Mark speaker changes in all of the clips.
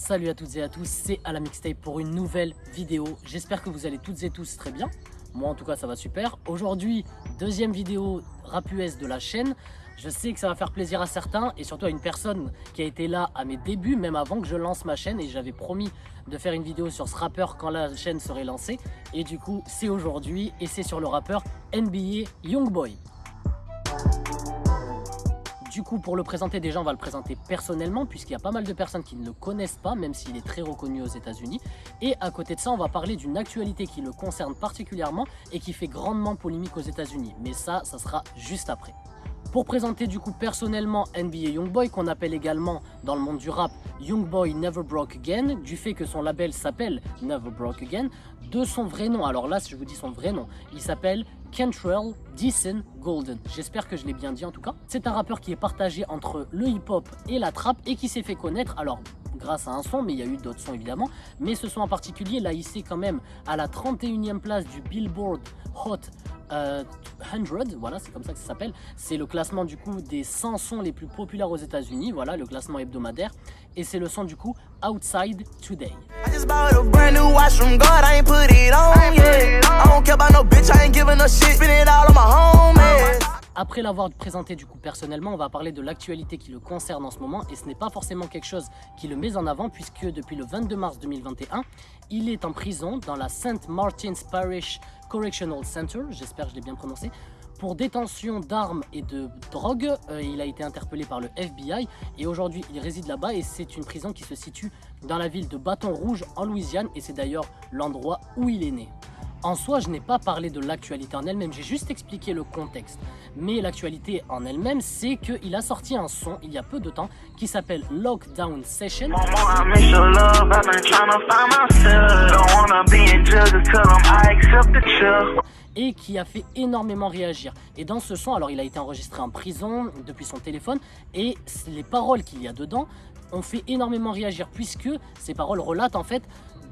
Speaker 1: Salut à toutes et à tous, c'est Ala Mixtape pour une nouvelle vidéo. J'espère que vous allez toutes et tous très bien. Moi en tout cas ça va super. Aujourd'hui, deuxième vidéo rap US de la chaîne. Je sais que ça va faire plaisir à certains et surtout à une personne qui a été là à mes débuts, même avant que je lance ma chaîne. Et j'avais promis de faire une vidéo sur ce rappeur quand la chaîne serait lancée. Et du coup c'est aujourd'hui et c'est sur le rappeur NBA Youngboy. Du coup, pour le présenter, déjà, on va le présenter personnellement, puisqu'il y a pas mal de personnes qui ne le connaissent pas, même s'il est très reconnu aux États-Unis. Et à côté de ça, on va parler d'une actualité qui le concerne particulièrement et qui fait grandement polémique aux États-Unis. Mais ça sera juste après. Pour présenter du coup personnellement NBA Youngboy, qu'on appelle également dans le monde du rap Youngboy Never Broke Again, du fait que son label s'appelle Never Broke Again, de son vrai nom. Alors là, si je vous dis son vrai nom, il s'appelle Kentrell Deason Golden. J'espère que je l'ai bien dit en tout cas. C'est un rappeur qui est partagé entre le hip-hop et la trap et qui s'est fait connaître, alors grâce à un son, mais il y a eu d'autres sons évidemment. Mais ce son en particulier l'a hissé quand même à la 31e place du Billboard Hot 100, voilà, c'est comme ça que ça s'appelle. C'est le classement du coup des 100 sons les plus populaires aux États-Unis, voilà, le classement hebdomadaire. Et c'est le son du coup Outside Today. Après l'avoir présenté du coup personnellement, on va parler de l'actualité qui le concerne en ce moment et ce n'est pas forcément quelque chose qui le met en avant puisque depuis le 22 mars 2021, il est en prison dans la St. Martin's Parish Correctional Center, j'espère que je l'ai bien prononcé, pour détention d'armes et de drogue. Il a été interpellé par le FBI et aujourd'hui il réside là-bas et c'est une prison qui se situe dans la ville de Bâton Rouge en Louisiane et c'est d'ailleurs l'endroit où il est né. En soi, je n'ai pas parlé de l'actualité en elle-même, j'ai juste expliqué le contexte. Mais l'actualité en elle-même, c'est qu'il a sorti un son il y a peu de temps qui s'appelle Lockdown Session. Et qui a fait énormément réagir. Et dans ce son, alors il a été enregistré en prison depuis son téléphone et les paroles qu'il y a dedans ont fait énormément réagir puisque ces paroles relatent en fait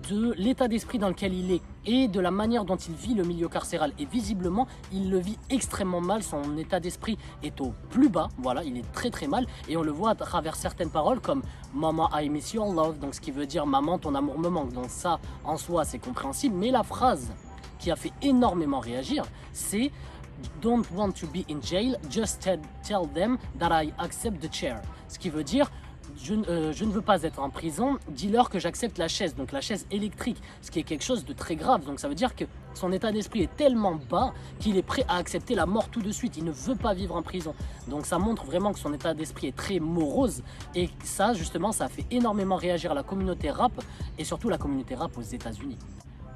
Speaker 1: de l'état d'esprit dans lequel il est et de la manière dont il vit le milieu carcéral. Et visiblement, il le vit extrêmement mal, son état d'esprit est au plus bas, voilà, il est très mal. Et on le voit à travers certaines paroles comme « Mama, I miss your love », donc ce qui veut dire « Maman, ton amour me manque ». Donc ça, en soi, c'est compréhensible. Mais la phrase qui a fait énormément réagir, c'est « Don't want to be in jail, just tell them that I accept the chair ». Ce qui veut dire je ne veux pas être en prison, dis-leur que j'accepte la chaise, donc la chaise électrique, ce qui est quelque chose de très grave. Donc ça veut dire que son état d'esprit est tellement bas qu'il est prêt à accepter la mort tout de suite, il ne veut pas vivre en prison. Donc ça montre vraiment que son état d'esprit est très morose et ça justement ça a fait énormément réagir la communauté rap et surtout la communauté rap aux États-Unis.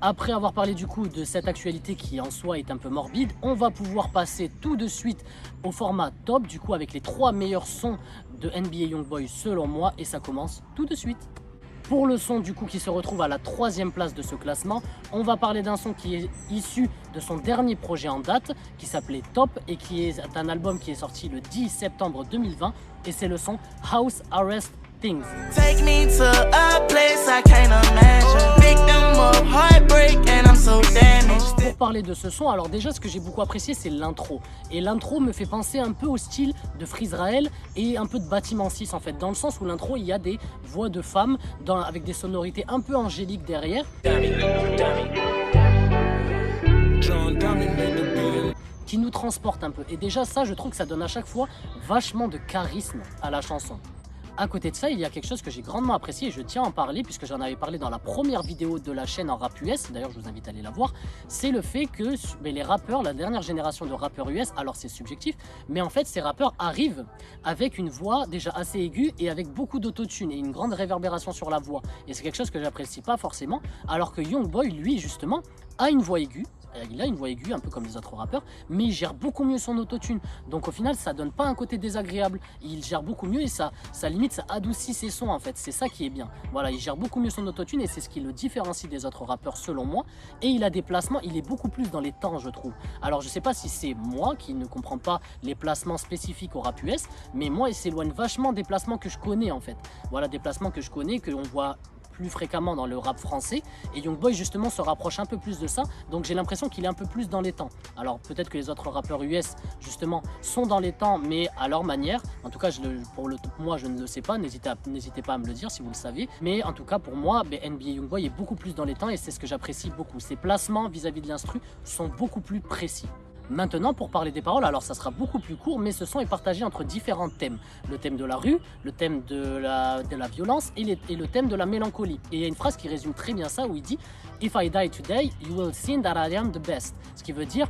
Speaker 1: Après avoir parlé du coup de cette actualité qui en soi est un peu morbide, on va pouvoir passer tout de suite au format top, du coup avec les 3 meilleurs sons de NBA Youngboy selon moi et ça commence tout de suite. Pour le son du coup qui se retrouve à la 3e place de ce classement, on va parler d'un son qui est issu de son dernier projet en date qui s'appelait Top et qui est un album qui est sorti le 10 septembre 2020 et c'est le son House Arrest Things. Take me to a place I can't imagine. Victim of heartbreak and I'm so damaged. Pour parler de ce son, alors déjà ce que j'ai beaucoup apprécié c'est l'intro. Et l'intro me fait penser un peu au style de Freezrael et un peu de Bâtiment 6 en fait. Dans le sens où l'intro il y a des voix de femmes avec des sonorités un peu angéliques derrière. Qui nous transportent un peu. Et déjà ça je trouve que ça donne à chaque fois vachement de charisme à la chanson. À côté de ça, il y a quelque chose que j'ai grandement apprécié et je tiens à en parler puisque j'en avais parlé dans la première vidéo de la chaîne en rap US, d'ailleurs je vous invite à aller la voir, c'est le fait que les rappeurs, la dernière génération de rappeurs US, alors c'est subjectif, mais en fait ces rappeurs arrivent avec une voix déjà assez aiguë et avec beaucoup d'autotune et une grande réverbération sur la voix. Et c'est quelque chose que j'apprécie pas forcément, alors que Youngboy, lui justement, a une voix aiguë. Il a une voix aiguë, un peu comme les autres rappeurs, mais il gère beaucoup mieux son autotune. Donc au final, ça donne pas un côté désagréable. Il gère beaucoup mieux et ça limite, ça adoucit ses sons en fait. C'est ça qui est bien. Voilà, il gère beaucoup mieux son autotune et c'est ce qui le différencie des autres rappeurs selon moi. Et il a des placements, il est beaucoup plus dans les temps, je trouve. Alors je sais pas si c'est moi qui ne comprends pas les placements spécifiques au rap US, mais moi, il s'éloigne vachement des placements que je connais en fait. Voilà, des placements que je connais, que l'on voit plus fréquemment dans le rap français. Et Youngboy justement se rapproche un peu plus de ça. Donc j'ai l'impression qu'il est un peu plus dans les temps. Alors peut-être que les autres rappeurs US justement sont dans les temps, mais à leur manière. En tout cas, moi je ne le sais pas. N'hésitez pas à me le dire si vous le savez. Mais en tout cas pour moi, NBA Youngboy est beaucoup plus dans les temps et c'est ce que j'apprécie beaucoup. Ses placements vis-à-vis de l'instru sont beaucoup plus précis. Maintenant, pour parler des paroles, alors ça sera beaucoup plus court, mais ce son est partagé entre différents thèmes. Le thème de la rue, le thème de la violence et le thème de la mélancolie. Et il y a une phrase qui résume très bien ça où il dit « If I die today, you will see that I am the best ». Ce qui veut dire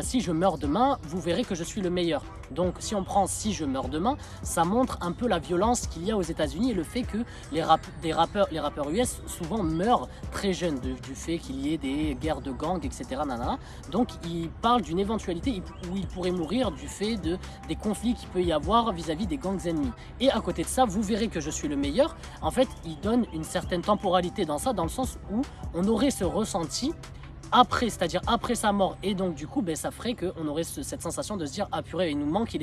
Speaker 1: si je meurs demain, vous verrez que je suis le meilleur. Donc si on prend si je meurs demain, ça montre un peu la violence qu'il y a aux États-Unis et le fait que les rappeurs US souvent meurent très jeunes du fait qu'il y ait des guerres de gangs, etc. Nanana. Donc il parle d'une éventualité où il pourrait mourir du fait des conflits qu'il peut y avoir vis-à-vis des gangs ennemis. Et à côté de ça, vous verrez que je suis le meilleur. En fait, il donne une certaine temporalité dans ça, dans le sens où on aurait ce ressenti après, c'est-à-dire après sa mort, et donc du coup ça ferait qu'on aurait cette sensation de se dire ah purée, il nous manque,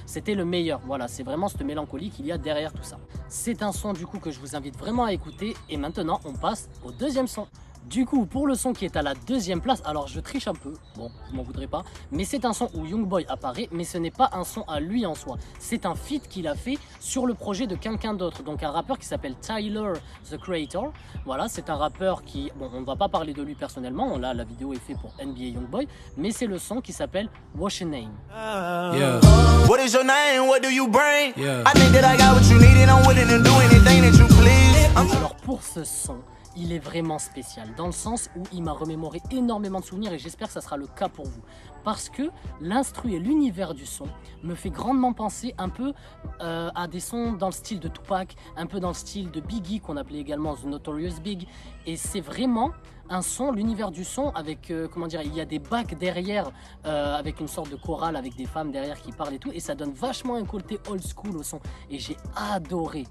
Speaker 1: c'était le meilleur. Voilà, c'est vraiment cette mélancolie qu'il y a derrière tout ça. C'est un son du coup que je vous invite vraiment à écouter et maintenant on passe au deuxième son. Du coup, pour le son qui est à la deuxième place, alors je triche un peu, bon, vous m'en voudrez pas, mais c'est un son où Youngboy apparaît, mais ce n'est pas un son à lui en soi. C'est un feat qu'il a fait sur le projet de quelqu'un d'autre, donc un rappeur qui s'appelle Tyler, The Creator. Voilà, c'est un rappeur qui, bon, on ne va pas parler de lui personnellement, là, la vidéo est faite pour NBA Youngboy, mais c'est le son qui s'appelle What's Your Name.
Speaker 2: Yeah. What is your name? What do you bring? Yeah. I think that I got what you need and I'm willing to do anything that you please.
Speaker 1: Alors pour ce son, il est vraiment spécial dans le sens où il m'a remémoré énormément de souvenirs et j'espère que ça sera le cas pour vous. Parce que l'instru et l'univers du son me fait grandement penser un peu à des sons dans le style de Tupac, un peu dans le style de Biggie qu'on appelait également The Notorious Big. Et c'est vraiment un son, l'univers du son avec, comment dire, il y a des bacs derrière avec une sorte de chorale avec des femmes derrière qui parlent et tout. Et ça donne vachement un côté old school au son. Et j'ai adoré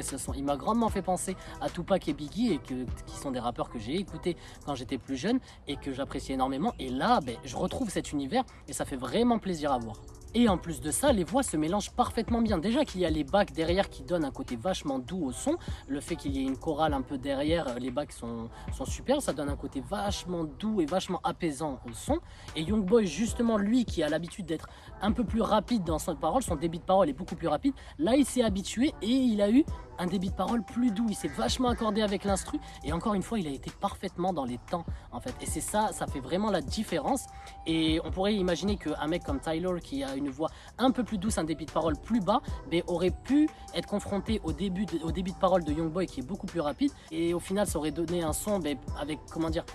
Speaker 1: ce son. Il m'a grandement fait penser à Tupac et Biggie qui sont des rappeurs que j'ai écoutés quand j'étais plus jeune et que j'apprécie énormément. Et là, je retrouve cet univers et ça fait vraiment plaisir à voir. Et en plus de ça, les voix se mélangent parfaitement bien. Déjà qu'il y a les bacs derrière qui donnent un côté vachement doux au son. Le fait qu'il y ait une chorale un peu derrière, les bacs sont super. Ça donne un côté vachement doux et vachement apaisant au son. Et Youngboy, justement, lui qui a l'habitude d'être un peu plus rapide dans ses paroles, son débit de parole est beaucoup plus rapide. Là, il s'est habitué et il a eu un débit de parole plus doux. Il s'est vachement accordé avec l'instru. Et encore une fois, il a été parfaitement dans les temps, en fait. Et c'est ça fait vraiment la différence. Et on pourrait imaginer qu'un mec comme Tyler, qui a une voix un peu plus douce, un débit de parole plus bas, aurait pu être confronté au débit de parole de Youngboy qui est beaucoup plus rapide. Et au final, ça aurait donné un son avec, comment dire,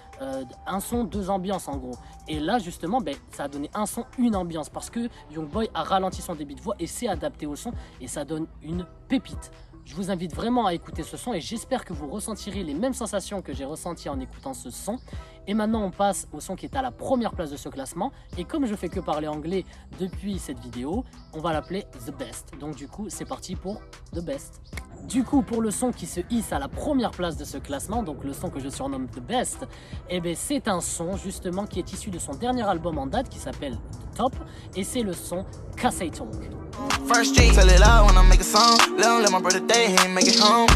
Speaker 1: un son, deux ambiances en gros. Et là, justement, ça a donné un son, une ambiance. Parce que Youngboy a ralenti son débit de voix et s'est adapté au son. Et ça donne une pépite. Je vous invite vraiment à écouter ce son et j'espère que vous ressentirez les mêmes sensations que j'ai ressenties en écoutant ce son. Et maintenant on passe au son qui est à la première place de ce classement. Et comme je fais que parler anglais depuis cette vidéo, on va l'appeler The Best. Donc du coup c'est parti pour The Best. Du coup pour le son qui se hisse à la première place de ce classement, donc le son que je surnomme The Best, c'est un son justement qui est issu de son dernier album en date qui s'appelle The Top. Et c'est le son Cassay Talk.
Speaker 2: First G, tell it out when I make a song. Let my brother day, he make it home.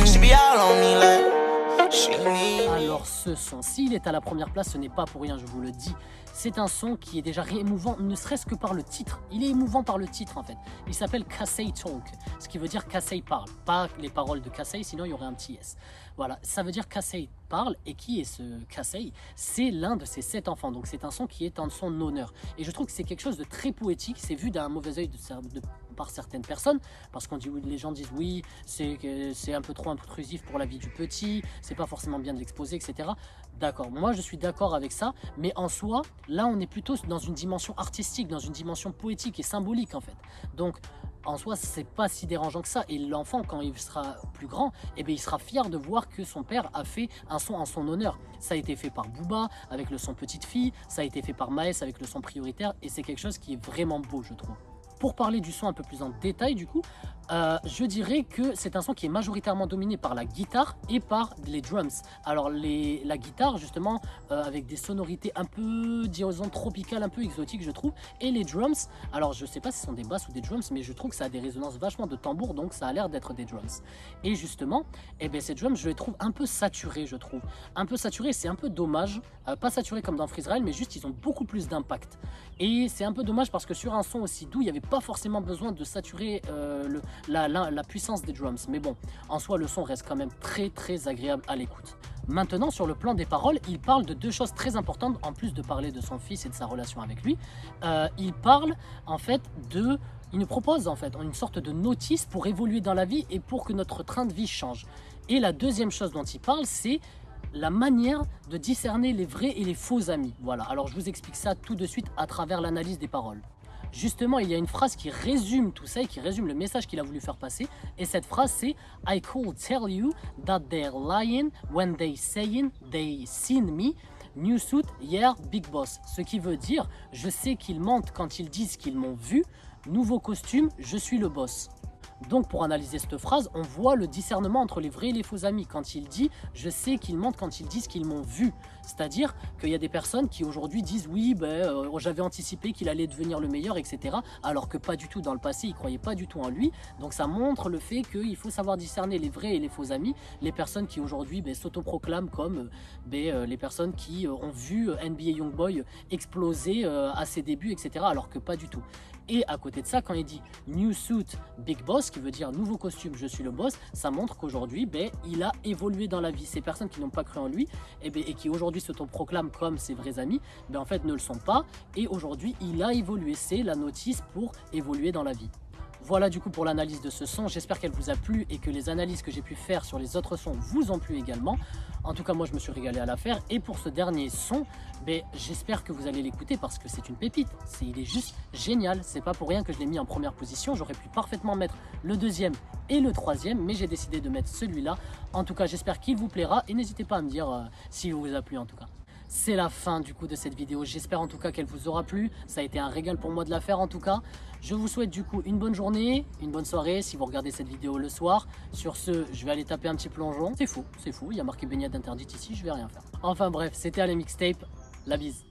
Speaker 2: She be out on me like she need.
Speaker 1: Alors ce son, s'il est à la première place, ce n'est pas pour rien, je vous le dis. C'est un son qui est déjà émouvant, ne serait-ce que par le titre. Il est émouvant par le titre en fait. Il s'appelle Cassay Talk, ce qui veut dire Cassay parle. Pas les paroles de Cassay, sinon il y aurait un petit S. Voilà, ça veut dire Cassay parle. Et qui est ce Cassay? C'est l'un de ses 7 enfants. Donc c'est un son qui est en son honneur. Et je trouve que c'est quelque chose de très poétique. C'est vu d'un mauvais œil par certaines personnes. Parce qu'on dit, les gens disent oui, c'est un peu trop intrusif pour la vie du petit. C'est pas forcément bien de l'exposer, etc. D'accord, moi je suis d'accord avec ça. Mais en soi, là on est plutôt dans une dimension artistique, dans une dimension poétique et symbolique en fait. Donc en soi, c'est pas si dérangeant que ça. Et l'enfant, quand il sera plus grand, il sera fier de voir que son père a fait un son en son honneur. Ça a été fait par Booba avec le son Petite Fille, ça a été fait par Maes avec le son Prioritaire, et c'est quelque chose qui est vraiment beau, je trouve. Pour parler du son un peu plus en détail, du coup, Je dirais que c'est un son qui est majoritairement dominé par la guitare et par les drums. Alors la guitare justement avec des sonorités un peu, disons, tropicales, un peu exotiques je trouve. Et les drums, alors je sais pas si ce sont des basses ou des drums, mais je trouve que ça a des résonances vachement de tambour, donc ça a l'air d'être des drums. Et justement, eh bien, ces drums je les trouve un peu saturés, je trouve. Un peu saturés, c'est un peu dommage. Pas saturés comme dans Freezerail, mais juste ils ont beaucoup plus d'impact. Et c'est un peu dommage parce que sur un son aussi doux, il n'y avait pas forcément besoin de saturer la puissance des drums. Mais bon, en soi, le son reste quand même très agréable à l'écoute. Maintenant, sur le plan des paroles, il parle de deux choses très importantes, en plus de parler de son fils et de sa relation avec lui. Il parle en fait de... Il nous propose en fait une sorte de notice pour évoluer dans la vie et pour que notre train de vie change. Et la deuxième chose dont il parle, c'est la manière de discerner les vrais et les faux amis. Voilà, alors je vous explique ça tout de suite à travers l'analyse des paroles. Justement, il y a une phrase qui résume tout ça et qui résume le message qu'il a voulu faire passer. Et cette phrase, c'est « I could tell you that they're lying when they saying they seen me. New suit, yeah, big boss ». Ce qui veut dire « Je sais qu'ils mentent quand ils disent qu'ils m'ont vu. Nouveau costume, je suis le boss ». Donc pour analyser cette phrase, on voit le discernement entre les vrais et les faux amis. Quand il dit « je sais qu'ils mentent quand ils disent qu'ils m'ont vu ». C'est-à-dire qu'il y a des personnes qui aujourd'hui disent « oui, j'avais anticipé qu'il allait devenir le meilleur, etc. » Alors que pas du tout, dans le passé, ils ne croyaient pas du tout en lui. Donc ça montre le fait qu'il faut savoir discerner les vrais et les faux amis. Les personnes qui aujourd'hui s'autoproclament comme les personnes qui ont vu NBA Youngboy exploser à ses débuts, etc. Alors que pas du tout. Et à côté de ça, quand il dit New Suit Big Boss, qui veut dire nouveau costume, je suis le boss, ça montre qu'aujourd'hui, il a évolué dans la vie. Ces personnes qui n'ont pas cru en lui et qui aujourd'hui s'autoproclament comme ses vrais amis, en fait ne le sont pas. Et aujourd'hui, il a évolué. C'est la notice pour évoluer dans la vie. Voilà du coup pour l'analyse de ce son, j'espère qu'elle vous a plu et que les analyses que j'ai pu faire sur les autres sons vous ont plu également. En tout cas moi je me suis régalé à la faire et pour ce dernier son, j'espère que vous allez l'écouter parce que c'est une pépite, il est juste génial, c'est pas pour rien que je l'ai mis en première position, j'aurais pu parfaitement mettre le deuxième et le troisième mais j'ai décidé de mettre celui-là. En tout cas j'espère qu'il vous plaira et n'hésitez pas à me dire s'il vous a plu en tout cas. C'est la fin du coup de cette vidéo, j'espère en tout cas qu'elle vous aura plu, ça a été un régal pour moi de la faire en tout cas. Je vous souhaite du coup une bonne journée, une bonne soirée si vous regardez cette vidéo le soir. Sur ce, je vais aller taper un petit plongeon. C'est fou, il y a marqué baignade interdite ici, je vais rien faire. Enfin bref, c'était les mixtapes, la bise.